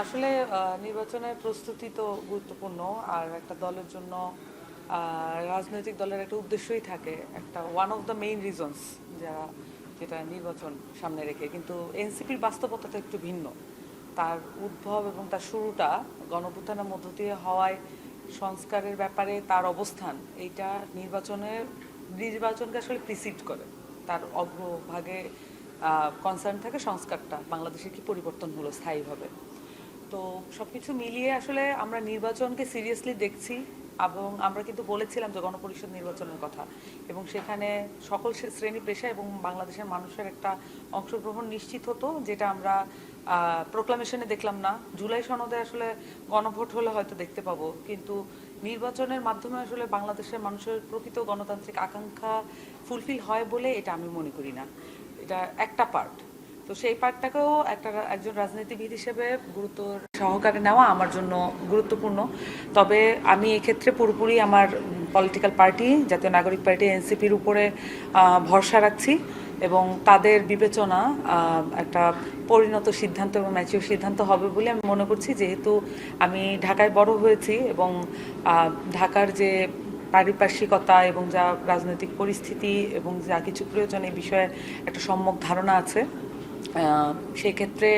আসলে নির্বাচনের প্রস্তুতি তো গুরুত্বপূর্ণ। আর একটা দলের জন্য রাজনৈতিক দলের একটা উদ্দেশ্যই থাকে, একটা one of the main reasons যারা যেটা নির্বাচন সামনে রেখে। কিন্তু এনসিপির বাস্তবতা তো একটু ভিন্ন। তার উদ্ভব এবং তার শুরুটা গণঅভ্যুত্থানের মধ্য দিয়ে হওয়ায় সংস্কারের ব্যাপারে তার অবস্থান এইটা নির্বাচনকে আসলে প্রিসিড করে। তার অগ্রভাগে কনসার্ন থাকে সংস্কারটা, বাংলাদেশের কি পরিবর্তন হলো স্থায়ীভাবে। তো সবকিছু মিলিয়ে আসলে আমরা নির্বাচনকে সিরিয়াসলি দেখছি। এবং আমরা কিন্তু বলেছিলাম যে গণপরিষদ নির্বাচনের কথা, এবং সেখানে সকল শ্রেণী পেশা এবং বাংলাদেশের মানুষের একটা অংশগ্রহণ নিশ্চিত হতো, যেটা আমরা প্রোক্লামেশনে দেখলাম না। জুলাই সনদে আসলে গণভোট হলে হয়তো দেখতে পাবো, কিন্তু নির্বাচনের মাধ্যমে আসলে বাংলাদেশের মানুষের প্রকৃত গণতান্ত্রিক আকাঙ্ক্ষা ফুলফিল হয় বলে এটা আমি মনে করি না। এটা একটা পার্ট। তো সেই পার্টটাকেও একজন রাজনীতিবিদ হিসেবে গুরুত্ব সহকারে নেওয়া আমার জন্য গুরুত্বপূর্ণ। তবে আমি এক্ষেত্রে পুরোপুরি আমার পলিটিক্যাল পার্টি জাতীয় নাগরিক পার্টি এনসিপির উপরে ভরসা রাখছি, এবং তাদের বিবেচনা একটা পরিণত সিদ্ধান্ত এবং ম্যাচিউর সিদ্ধান্ত হবে বলে আমি মনে করছি। যেহেতু আমি ঢাকায় বড় হয়েছি এবং ঢাকার যে পারিপার্শ্বিকতা এবং যা রাজনৈতিক পরিস্থিতি এবং যা কিছু প্রয়োজন এই বিষয়ে একটা সম্যক ধারণা আছে। সেক্ষেত্রে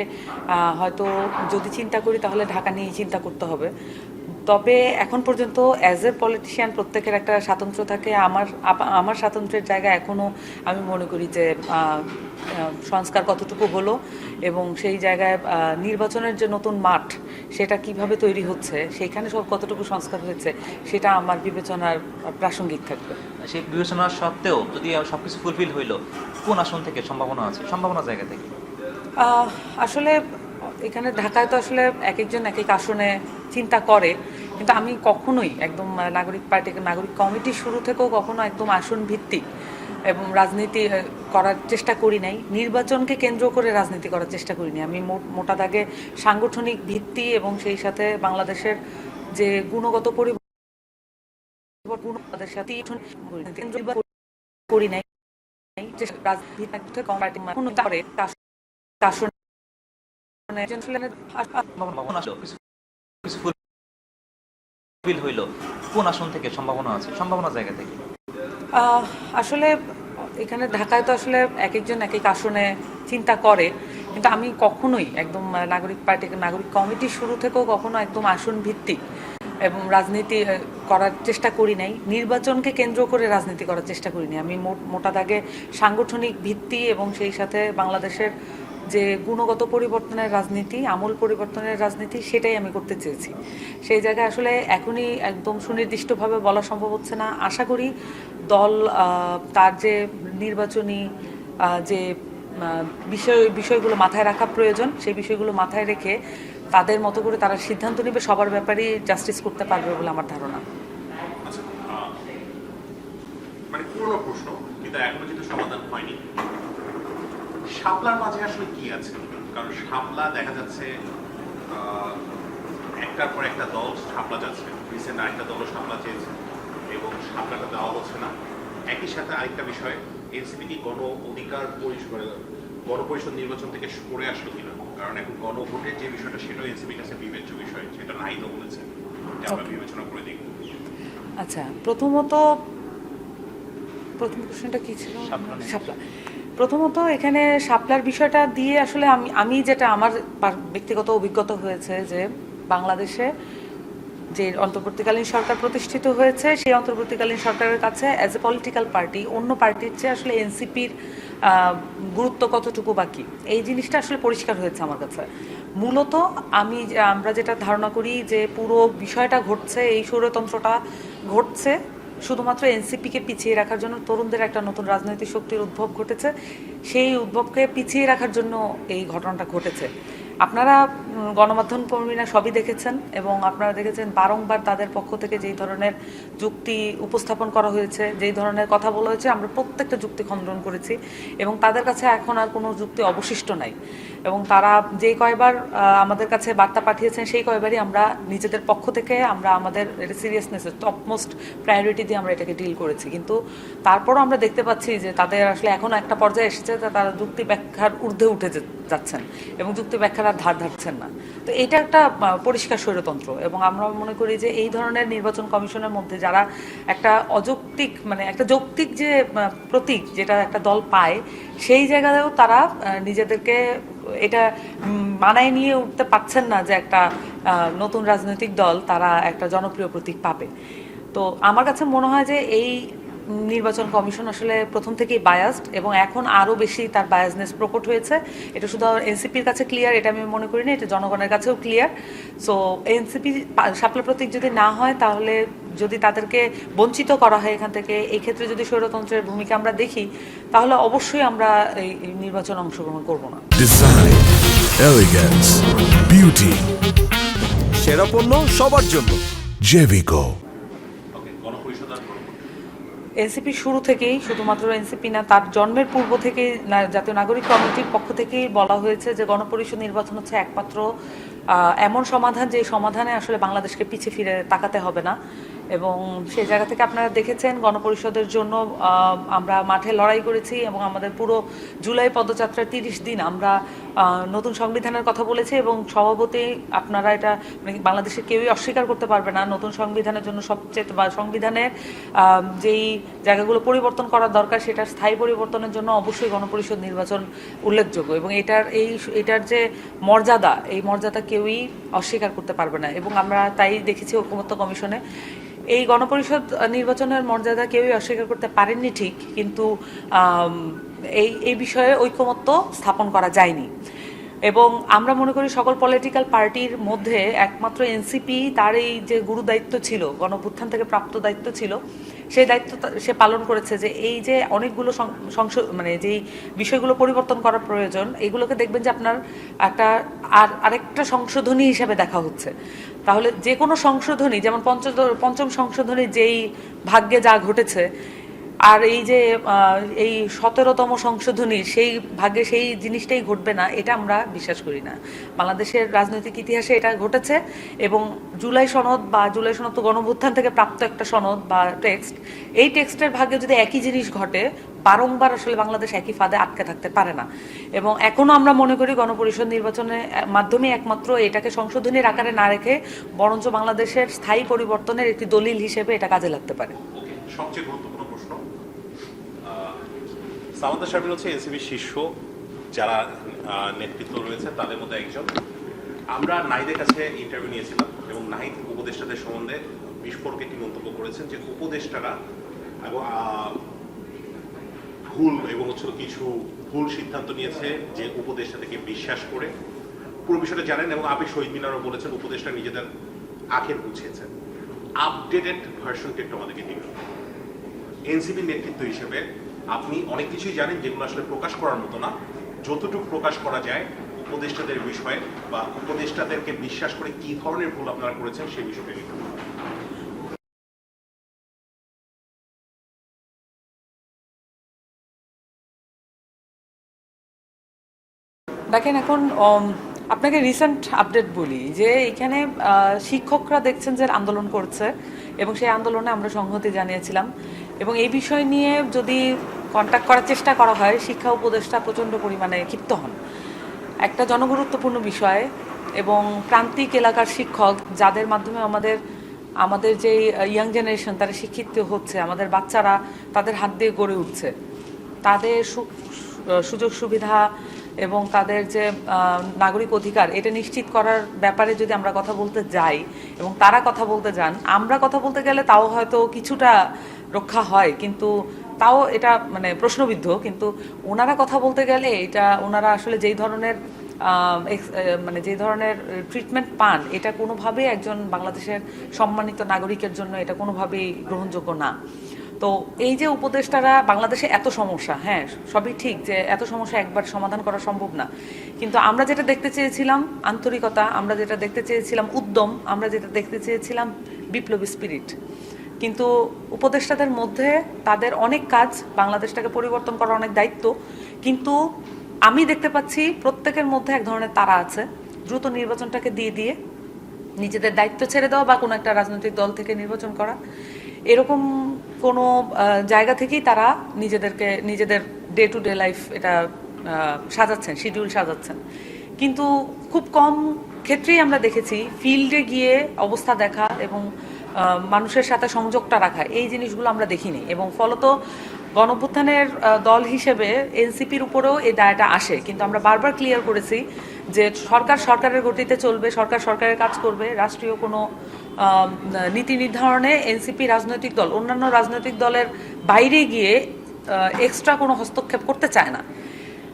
হয়তো যদি চিন্তা করি তাহলে ঢাকা নিয়েই চিন্তা করতে হবে। তবে এখন পর্যন্ত অ্যাজ এ পলিটিশিয়ান প্রত্যেকের একটা স্বাতন্ত্র্য থাকে। আমার স্বাতন্ত্র্যের জায়গা এখনও আমি মনে করি যে সংস্কার কতটুকু হলো, এবং সেই জায়গায় নির্বাচনের যে নতুন মাঠ সেটা কিভাবে তৈরি হচ্ছে, সেইখানে সব কতটুকু সংস্কার হয়েছে সেটা আমার বিবেচনার প্রাসঙ্গিক থাকবে। সেই বিবেচনা সত্ত্বেও যদি সবকিছু ফুলফিল হইলো, কোন আসন থেকে সম্ভাবনা আছে, সম্ভাবনা জায়গা থেকে? আসলে এখানে ঢাকায় তো আসলে এক একজন এক এক আসনে চিন্তা করে, কিন্তু আমি কখনোই একদম নাগরিক পার্টি নাগরিক কমিটি শুরু থেকেও কখনো একদম আসন ভিত্তিক এবং রাজনীতি করার চেষ্টা করি নাই। নির্বাচনকে কেন্দ্র করে রাজনীতি করার চেষ্টা করিনি। আমি মোটা দাগে সাংগঠনিক ভিত্তি এবং সেই সাথে বাংলাদেশের যে গুণগত পরিবর্তন সাথে করি নাই। রাজনীতি কম পার্টি আসন কিছু ফুলফিল হইলো, কোন আসন থেকে সম্ভাবনা আছে, সম্ভাবনা জায়গা থেকে? আসলে এখানে ঢাকায় তো আসলে এক একজন এক এক আসনে চিন্তা করে, কিন্তু আমি কখনোই একদম নাগরিক পার্টি নাগরিক কমিটি শুরু থেকেও কখনো একদম আসন ভিত্তিক এবং রাজনীতি করার চেষ্টা করি নাই। নির্বাচনকে কেন্দ্র করে রাজনীতি করার চেষ্টা করিনি। আমি মোটা দাগে সাংগঠনিক ভিত্তি এবং সেই সাথে বাংলাদেশের যে গুণগত পরিবর্তনের রাজনীতি, আমূল পরিবর্তনের রাজনীতি, সেটাই আমি করতে চেয়েছি। সেই জায়গায় আসলে এখনই একদম সুনির্দিষ্টভাবে বলা সম্ভব হচ্ছে না। আশা করি দল তার যে নির্বাচনী যে বিষয়গুলো মাথায় রাখা প্রয়োজন, সেই বিষয়গুলো মাথায় রেখে তাদের মতো করে তারা সিদ্ধান্ত নেবে, সবার ব্যাপারেই জাস্টিস করতে পারবে বলে আমার ধারণা। আচ্ছা, মানে পুরনো প্রশ্ন, কিন্তু এখনো কিন্তু সমাধান হয়নি। শাপলার মাঝে আসলে কি আছে? কারণ শাপলা দেখা যাচ্ছে একটার পর একটা দল শাপলা যাচ্ছে, রিসেন্ট আরেকটা দলও শাপলা চেয়েছে এবং শাপলাটা দেওয়া হচ্ছে না। একই সাথে আরেকটা বিষয়, এনসিপি কি গণপরিষদ নির্বাচন থেকে সরে আসলো কিনা? কারণ এখন গণভোটের যে বিষয়টা সেটাও এনসিপির কাছে বিবেচ্য বিষয়, সেটা নাইদও বলেছে যে আমরা বিবেচনা করে দেখব। আচ্ছা, প্রথম প্রশ্নটা কি ছিল? শাপলা। প্রথমত এখানে শাপলার বিষয়টা দিয়ে আসলে আমি যেটা আমার ব্যক্তিগত অভিজ্ঞতা হয়েছে যে বাংলাদেশে যে অন্তর্বর্তীকালীন সরকার প্রতিষ্ঠিত হয়েছে, সেই অন্তর্বর্তীকালীন সরকারের কাছে অ্যাজ এ পলিটিক্যাল পার্টি অন্য পার্টির চেয়ে আসলে এনসিপির গুরুত্ব কতটুকু বাকি, এই জিনিসটা আসলে পরিষ্কার হয়েছে আমার কাছে। মূলত আমরা যেটা ধারণা করি যে পুরো বিষয়টা ঘটছে, এই স্বৈরতন্ত্রটা ঘটছে শুধুমাত্র এনসিপিকে পিছিয়ে রাখার জন্য। তরুণদের একটা নতুন রাজনৈতিক শক্তির উদ্ভব ঘটেছে, সেই উদ্ভবকে পিছিয়ে রাখার জন্য এই ঘটনাটা ঘটেছে। আপনারা গণমাধ্যম কর্মীরা সবই দেখেছেন, এবং আপনারা দেখেছেন বারংবার তাদের পক্ষ থেকে যেই ধরনের যুক্তি উপস্থাপন করা হয়েছে, যেই ধরনের কথা বলা হয়েছে, আমরা প্রত্যেকটা যুক্তি খণ্ডন করেছি, এবং তাদের কাছে এখন আর কোনো যুক্তি অবশিষ্ট নাই। এবং তারা যেই কয়বার আমাদের কাছে বার্তা পাঠিয়েছেন, সেই কয়বারই আমরা নিজেদের পক্ষ থেকে আমরা আমাদের সিরিয়াসনেসের টপমোস্ট প্রায়োরিটি দিয়ে আমরা এটাকে ডিল করেছি। কিন্তু তারপরও আমরা দেখতে পাচ্ছি যে তাদের আসলে এখনও একটা পর্যায়ে এসেছে যে তারা যুক্তি ব্যাখ্যার ঊর্ধ্বে উঠে যাচ্ছেন এবং যুক্তি ব্যাখ্যার আর ধার ধারছেন না। না। তো এটা একটা পরিষ্কার স্বৈরতন্ত্র, এবং আমরা মনে করি যে এই ধরনের নির্বাচন কমিশনের মধ্যে যারা একটা অযৌক্তিক মানে একটা যৌক্তিক যে প্রতীক যেটা একটা দল পায়, সেই জায়গাতেও তারা নিজেদেরকে এটা মানায় নিয়ে উঠতে পারছেন না যে একটা নতুন রাজনৈতিক দল তারা একটা জনপ্রিয় প্রতীক পাবে। তো আমার কাছে মনে হয় যে এই নির্বাচন কমিশন আসলে প্রথম থেকেই বায়াসড, এবং এখন আরও বেশি তার বায়াসনেস প্রকট হয়েছে। এটা শুধু এনসিপির কাছে ক্লিয়ার, এটা আমি মনে করি না, এটা জনগণের কাছেও ক্লিয়ার। সো এনসিপি শাপলা প্রতীক যদি না হয়, তাহলে যদি তাদেরকে বঞ্চিত করা হয় এখান থেকে, এই ক্ষেত্রে যদি স্বৈরতন্ত্রের ভূমিকা আমরা দেখি, তাহলে অবশ্যই আমরা এই নির্বাচনে অংশগ্রহণ করব না। ডিজাইন, এলিগেন্স, বিউটি, সেরা পণ্য সবার জন্য জেভিকো। ওকে, গণপরিষদ আর এনসিপি শুরু থেকেই, শুধুমাত্র এনসিপি না, তার জন্মের পূর্ব থেকেই জাতীয় নাগরিক কমিটির পক্ষ থেকেই বলা হয়েছে যে গণপরিষদ নির্বাচন হচ্ছে একমাত্র এমন সমাধান যে সমাধানে আসলে বাংলাদেশকে পিছিয়ে ফিরে তাকাতে হবে না। এবং সেই জায়গা থেকে আপনারা দেখেছেন গণপরিষদের জন্য আমরা মাঠে লড়াই করেছি, এবং আমাদের পুরো জুলাই পদযাত্রার 30 দিন আমরা নতুন সংবিধানের কথা বলেছি, এবং স্বভাবতই আপনারা এটা মানে বাংলাদেশের কেউই অস্বীকার করতে পারবে না, নতুন সংবিধানের জন্য সবচেয়ে বা সংবিধানের যেই জায়গাগুলো পরিবর্তন করার দরকার সেটার স্থায়ী পরিবর্তনের জন্য অবশ্যই গণপরিষদ নির্বাচন উল্লেখযোগ্য, এবং এটার যে মর্যাদা, এই মর্যাদা কেউই অস্বীকার করতে পারবে না। এবং আমরা তাই দেখেছি ঐকমত্য কমিশনে এই গণপরিষদ নির্বাচনের মর্যাদা কেউই অস্বীকার করতে পারেননি ঠিক, কিন্তু এই বিষয়ে ঐকমত্য স্থাপন করা যায়নি। এবং আমরা মনে করি সকল পলিটিক্যাল পার্টির মধ্যে একমাত্র এনসিপি তার এই যে গুরু দায়িত্ব ছিল, গণঅভ্যুত্থান থেকে প্রাপ্ত দায়িত্ব ছিল, সেই দায়িত্ব সে পালন করেছে যে এই যে অনেকগুলো মানে যেই বিষয়গুলো পরিবর্তন করার প্রয়োজন, এগুলোকে দেখবেন যে আপনার আরেকটা সংশোধনী হিসেবে দেখা হচ্ছে। তাহলে যে কোনো সংশোধনী, যেমন পঞ্চম সংশোধনী যেই ভাগ্যে যা ঘটেছে, আর এই যে এই 17তম সংশোধনী সেই ভাগ্যে সেই জিনিসটাই ঘটবে না, এটা আমরা বিশ্বাস করি না। বাংলাদেশের রাজনৈতিক ইতিহাসে এটা ঘটেছে, এবং জুলাই সনদ তো গণঅভ্যুত্থান থেকে প্রাপ্ত একটা সনদ বা টেক্সট, এই টেক্সটের ভাগ্যে যদি একই জিনিস ঘটে, বারংবার আসলে বাংলাদেশ একই ফাঁদে আটকে থাকতে পারে না। এবং এখনো আমরা মনে করি গণপরিষদ নির্বাচনের মাধ্যমে একমাত্র এটাকে সংশোধনীর আকারে না রেখে বরঞ্চ বাংলাদেশের স্থায়ী পরিবর্তনের একটি দলিল হিসেবে এটা কাজে লাগতে পারে। সবচেয়ে গুরুত্বপূর্ণ প্রশ্ন, সামান্তা শারমিন হচ্ছে এনসিপির শীর্ষ যারা নেতৃত্ব রয়েছে তাদের মধ্যে একজন। আমরা নাহিদের কাছে ইন্টারভিউ নিয়েছিলাম, এবং নাহিদ উপদেষ্টাদের সম্বন্ধে বিস্ফোরক একটি মন্তব্য করেছেন যে উপদেষ্টারা এবং ভুল এবং কিছু ভুল সিদ্ধান্ত নিয়েছে যে উপদেষ্টাদেরকে বিশ্বাস করে। পুরো বিষয়টা জানেন, এবং আপনি শহীদ মিনারও বলেছেন উপদেষ্টা নিজেদের আখের গুছিয়েছেন। আপডেটেড ভার্সনটা একটু আমাদেরকে দিন। এনসিপির নেতৃত্ব হিসেবে আপনি অনেক কিছুই জানেন যেগুলো আসলে প্রকাশ করার মতো না, যতটুকু প্রকাশ করা যায় উপদেষ্টাদের বিষয়ে বা উপদেষ্টাদেরকে বিশ্বাস করে কি ধরনের ভুল আপনারা করেছেন সেই বিষয়টা নিয়ে। দেখেন, এখন আপনাকে রিসেন্ট আপডেট বলি যে এখানে শিক্ষকরা দেখছেন যে আন্দোলন করছে, এবং সেই আন্দোলনে আমরা সংহতি জানিয়েছিলাম, এবং এই বিষয় নিয়ে যদি কন্ট্যাক্ট করার চেষ্টা করা হয়, শিক্ষা উপদেষ্টা প্রচণ্ড পরিমাণে ক্ষিপ্ত হন। একটা জনগুরুত্বপূর্ণ বিষয়, এবং প্রান্তিক এলাকার শিক্ষক যাদের মাধ্যমে আমাদের যে ইয়াং জেনারেশন তারা শিক্ষিত হচ্ছে, আমাদের বাচ্চারা তাদের হাত দিয়ে গড়ে উঠছে, তাদের সুযোগ সুবিধা এবং তাদের যে নাগরিক অধিকার এটা নিশ্চিত করার ব্যাপারে যদি আমরা কথা বলতে যাই এবং তারা কথা বলতে যান, আমরা কথা বলতে গেলে তাও হয়তো কিছুটা রক্ষা হয়, কিন্তু তাও এটা মানে প্রশ্নবিদ্ধ। কিন্তু ওনারা কথা বলতে গেলে এটা ওনারা আসলে যেই ধরনের ট্রিটমেন্ট পান, এটা কোনোভাবেই একজন বাংলাদেশের সম্মানিত নাগরিকের জন্য এটা কোনোভাবেই গ্রহণযোগ্য না। তো এই যে উপদেষ্টারা, বাংলাদেশে এত সমস্যা, হ্যাঁ সবই ঠিক যে এত সমস্যা একবার সমাধান করা সম্ভব না, কিন্তু আমরা যেটা দেখতে চেয়েছিলাম আন্তরিকতা, আমরা যেটা দেখতে চেয়েছিলাম উদ্যম, আমরা যেটা দেখতে চেয়েছিলাম বিপ্লবী স্পিরিট। কিন্তু উপদেষ্টাদের মধ্যে তাদের অনেক কাজ, বাংলাদেশটাকে পরিবর্তন করার অনেক দায়িত্ব, কিন্তু আমি দেখতে পাচ্ছি প্রত্যেকের মধ্যে এক ধরনের তাড়া আছে, দ্রুত নির্বাচনটাকে দিয়ে নিজেদের দায়িত্ব ছেড়ে দেওয়া বা কোনো একটা রাজনৈতিক দল থেকে নির্বাচন করা, এরকম কোনো জায়গা থেকেই তারা নিজেদের ডে টু ডে লাইফ এটা সাজাচ্ছেন, শিডিউল সাজাচ্ছেন। কিন্তু খুব কম ক্ষেত্রেই আমরা দেখেছি ফিল্ডে গিয়ে অবস্থা দেখা এবং মানুষের সাথে সংযোগটা রাখা, এই জিনিসগুলো আমরা দেখিনি। এবং ফলত গণঅভ্যুত্থানের দল হিসেবে এনসিপির উপরেও এই দায়টা আসে, কিন্তু আমরা বারবার ক্লিয়ার করেছি যে সরকার সরকারের গতিতে চলবে, সরকার সরকারের কাজ করবে, রাষ্ট্রীয় কোনো নীতি নির্ধারণে এনসিপি রাজনৈতিক দল অন্যান্য রাজনৈতিক দলের বাইরে গিয়ে এক্সট্রা কোনো হস্তক্ষেপ করতে চায় না।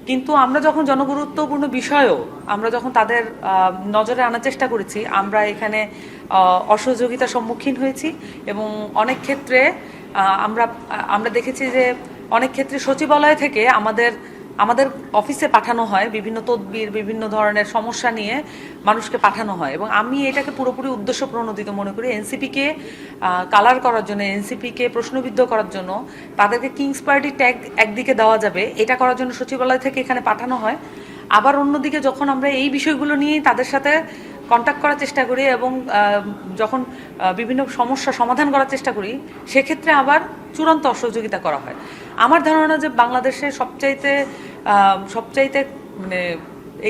কিন্তু আমরা যখন জনগুরুত্বপূর্ণ বিষয়ও আমরা যখন তাদের নজরে আনার চেষ্টা করেছি, আমরা এখানে অসহযোগিতার সম্মুখীন হয়েছি এবং অনেক ক্ষেত্রে আমরা দেখেছি যে অনেক ক্ষেত্রে সচিবালয় থেকে আমাদের অফিসে পাঠানো হয় বিভিন্ন তদবির, বিভিন্ন ধরনের সমস্যা নিয়ে মানুষকে পাঠানো হয়। এবং আমি এটাকে পুরোপুরি উদ্দেশ্য প্রণোদিত মনে করি। এনসিপিকে কালার করার জন্য, এনসিপিকে প্রশ্নবিদ্ধ করার জন্য, তাদেরকে কিংস পার্টি ট্যাগ একদিকে দেওয়া যাবে এটা করার জন্য সচিবালয় থেকে এখানে পাঠানো হয়। আবার অন্যদিকে যখন আমরা এই বিষয়গুলো নিয়ে তাদের সাথে কন্ট্যাক্ট করার চেষ্টা করি এবং যখন বিভিন্ন সমস্যা সমাধান করার চেষ্টা করি, সেক্ষেত্রে আবার চূড়ান্ত অসহযোগিতা করা হয়। আমার ধারণা যে বাংলাদেশে সবচাইতে মানে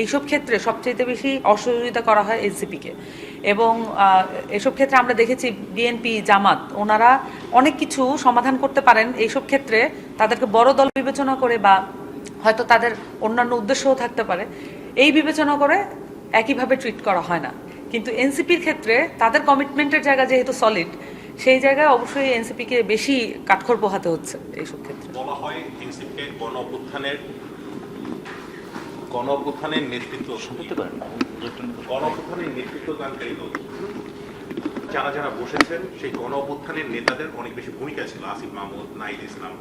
এইসব ক্ষেত্রে সবচাইতে বেশি অসহযোগিতা করা হয় এনসিপিকে। এবং এসব ক্ষেত্রে আমরা দেখেছি বিএনপি, জামাত ওনারা অনেক কিছু সমাধান করতে পারেন এইসব ক্ষেত্রে, তাদেরকে বড় দল বিবেচনা করে বা হয়তো তাদের অন্যান্য উদ্দেশ্যও থাকতে পারে, এই বিবেচনা করে একইভাবে ট্রিট করা হয় না। কিন্তু এনসিপির ক্ষেত্রে তাদের কমিটমেন্টের জায়গা যেহেতু সলিড, সেই জায়গায় অবশ্যই এনসিপিকে বেশি কাঠখড় পোহাতে হচ্ছে এইসব ক্ষেত্রে। বলা হয় এনসিপিকে গণ অভ্যুত্থানের নেতৃত্ব দানকারী দল। যারা বসেছেন সেই গণ অভ্যুত্থানের নেতাদের অনেক বেশি ভূমিকা ছিল, আসিফ মাহমুদ, নাহিদ ইসলাম।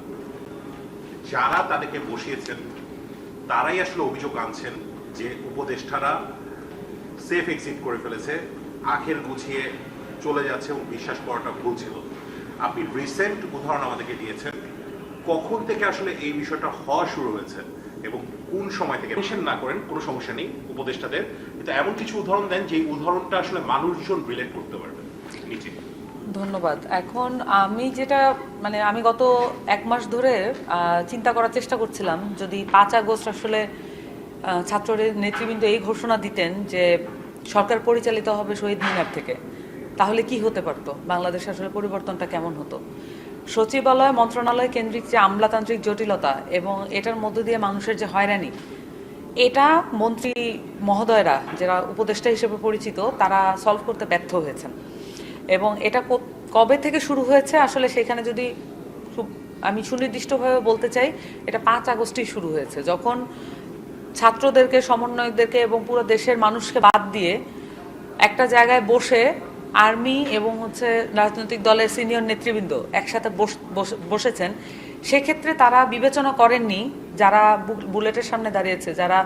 যারা তাদেরকে বসিয়েছেন তারাই আসলে অভিযোগ আনছেন যে উপদেষ্টারা সেফ এক্সিট করে ফেলেছে, আখের গুছিয়ে চলে যাচ্ছে এবং বিশ্বাস করাটা ভুল ছিল। আপনি রিসেন্ট উদাহরণ আমাদেরকে দিয়েছেন, কখন থেকে আসলে এই বিষয়টা হওয়া শুরু হয়েছে এবং কোন সময় থেকে? মেনশন না করেন কোনো সমস্যা নেই উপদেষ্টাদের, কিন্তু এমন কিছু উদাহরণ দেন যে উদাহরণটা আসলে মানুষজন রিলেট করতে পারবে। নিচে ধন্যবাদ। এখন আমি গত 1 মাস ধরে চিন্তা করার চেষ্টা করছিলাম, যদি 5 আগস্ট আসলে ছাত্রদের নেতৃবৃন্দ এই ঘোষণা দিতেন যে সরকার পরিচালিত হবে শহীদ মিনার থেকে, তাহলে কি হতে পারতো, বাংলাদেশে আসলে পরিবর্তনটা কেমন হতো। সচিবালয়, মন্ত্রণালয় কেন্দ্রিক যে আমলাতান্ত্রিক জটিলতা এবং এটার মধ্য দিয়ে মানুষের যে হয়রানি, এটা মন্ত্রী মহোদয়রা যারা উপদেষ্টা হিসেবে পরিচিত তারা সলভ করতে ব্যর্থ হয়েছেন। এবং এটা কবে থেকে শুরু হয়েছে আসলে সেখানে যদি আমি সুনির্দিষ্টভাবে বলতে চাই, এটা 5 আগস্টেই শুরু হয়েছে, যখন ছাত্রদেরকে, সমন্বয়কদেরকে এবং পুরো দেশের মানুষকে বাদ দিয়ে একটা জায়গায় বসে আর্মি এবং রাজনৈতিক দলের সিনিয়র নেতৃবৃন্দ একসাথে বসেছেন। সেক্ষেত্রে তারা বিবেচনা করেননি যারা বুলেটের সামনে দাঁড়িয়েছে, যারা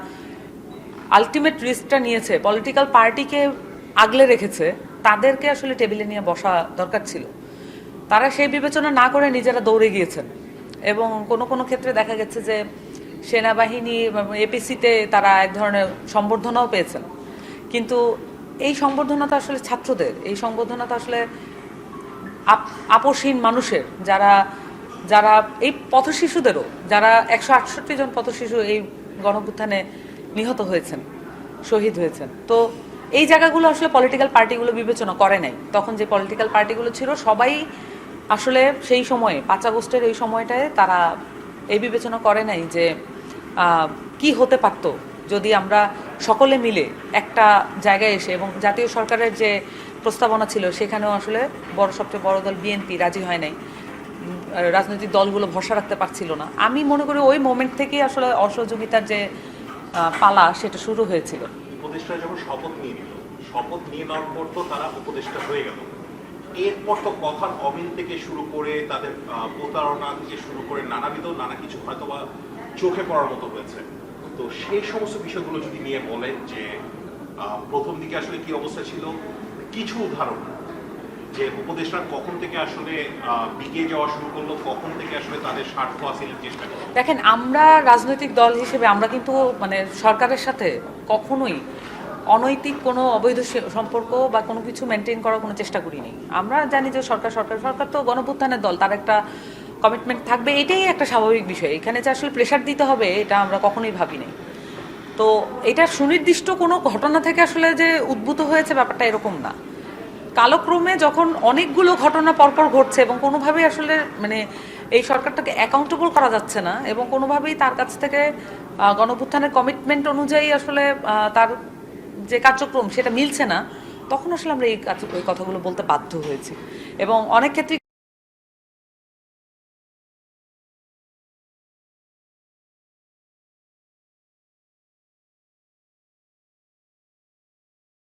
আলটিমেট রিস্কটা নিয়েছে, পলিটিক্যাল পার্টিকে আগলে রেখেছে, তাদেরকে আসলে টেবিলে নিয়ে বসা দরকার ছিল। তারা সেই বিবেচনা না করে নিজেরা দৌড়ে গিয়েছেন এবং কোনো ক্ষেত্রে দেখা গেছে যে সেনাবাহিনী এপিসিতে তারা এক ধরনের সম্বর্ধনাও পেয়েছেন। কিন্তু এই সম্বর্ধনা তো আসলে ছাত্রদের, এই সম্বর্ধনা তো আসলে আপোষহীন মানুষের, যারা এই পথশিশুদেরও, যারা 168 জন পথশিশু এই গণঅভ্যুত্থানে নিহত হয়েছেন, শহীদ হয়েছেন। তো এই জায়গাগুলো আসলে পলিটিক্যাল পার্টিগুলো বিবেচনা করে নাই। তখন যে পলিটিক্যাল পার্টিগুলো ছিল সবাই আসলে সেই সময়ে 5 আগস্টের এই সময়টায় তারা এই বিবেচনা করে নাই যে কি হতে পারতো যদি আমরা সকলে মিলে একটা জায়গায় এসে, এবং জাতীয় সরকারের যে প্রস্তাবনা ছিল সেখানেও আসলে সবচেয়ে বড় দল বিএনপি রাজি হয় নাই, রাজনৈতিক দলগুলো ভরসা রাখতে পারছিল না। আমি মনে করি ওই মোমেন্ট থেকেই আসলে অসহযোগিতার যে পালা সেটা শুরু হয়েছিল। উপদেষ্টা যখন শপথ নিয়ে নেওয়ার পর তো তারা উপদেষ্টা হয়ে গেল, এরপর তো কথার অমিল থেকে শুরু করে তাদের প্রতারণা থেকে শুরু করে নানা কিছু হয়তো বা চোখে পড়ার মতো হয়েছে। তো সেই সমস্ত বিষয়গুলো যদি নিয়ে বলেন যে প্রথম দিকে আসলে কি অবস্থা ছিল, কিছু উদাহরণ যে উপদেষ্টা কখন থেকে আসলে বিকে যাওয়া শুরু করলো, কখন থেকে আসলে তাদের স্বার্থ হাসিলের চেষ্টা করলো। দেখেন, আমরা রাজনৈতিক দল হিসেবে আমরা কিন্তু সরকারের সাথে কখনোই অনৈতিক কোনো অবৈধ সম্পর্ক বা কোনো কিছু মেনটেন করার কোনো চেষ্টা করিনি। আমরা জানি যে সরকার তো গণঅভ্যুত্থানের দল, তার একটা কমিটমেন্ট থাকবে, এটাই একটা স্বাভাবিক বিষয়। এখানে যে আসলে প্রেশার দিতে হবে এটা আমরা কখনোই ভাবি নাই। তো এটা সুনির্দিষ্ট কোনো ঘটনা থেকে আসলে যে উদ্ভূত হয়েছে ব্যাপারটা এরকম না। কালক্রমে যখন অনেকগুলো ঘটনা পরপর ঘটছে এবং কোনোভাবেই আসলে মানে এই সরকারটাকে অ্যাকাউন্টেবল করা যাচ্ছে না এবং কোনোভাবেই তার কাছ থেকে গণঅভ্যুত্থানের কমিটমেন্ট অনুযায়ী আসলে তার যে কার্যক্রম সেটা মিলছে না, তখন আসলে আমরা এই কথাগুলো বলতে বাধ্য হয়েছি এবং অনেক ক্ষেত্রে